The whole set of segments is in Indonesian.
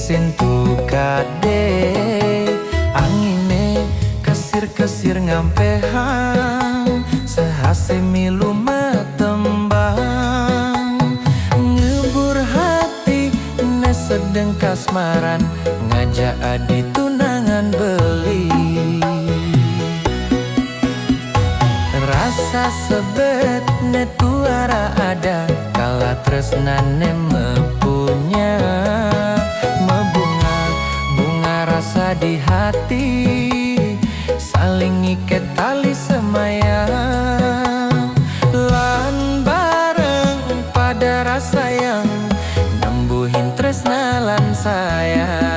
sintu kade angine kesir-kesir ngampehang sehase milu metembang ngebur hati ne sedeng kasmaran ngajak adi tunangan beli rasa sebet ne tuara ada kala tresnane mepunya mebunga bunga rasa di hati saling iket tali semaya lan bareng pada rasa yang nembuhin tresna lan sayang.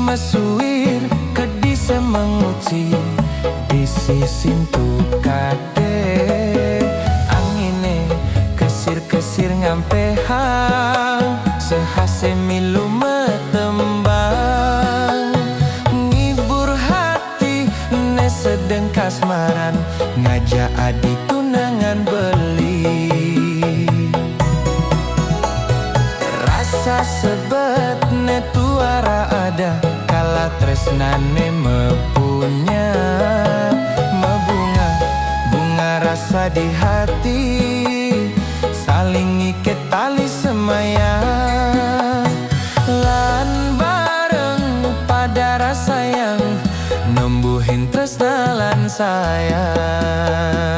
Masuir kedi semenguci di sisintu kade angine kesir-kesir ngampehang sehase milu metembang ngibur hati ne sedeng kasmaran ngajak adi tunangan beli rasa sebet ne tuara ada kala tresnane mepunya mebunga bunga rasa di hati saling iket tali semaya lan bareng pada rasa yang nembuhin tresna lan sayang.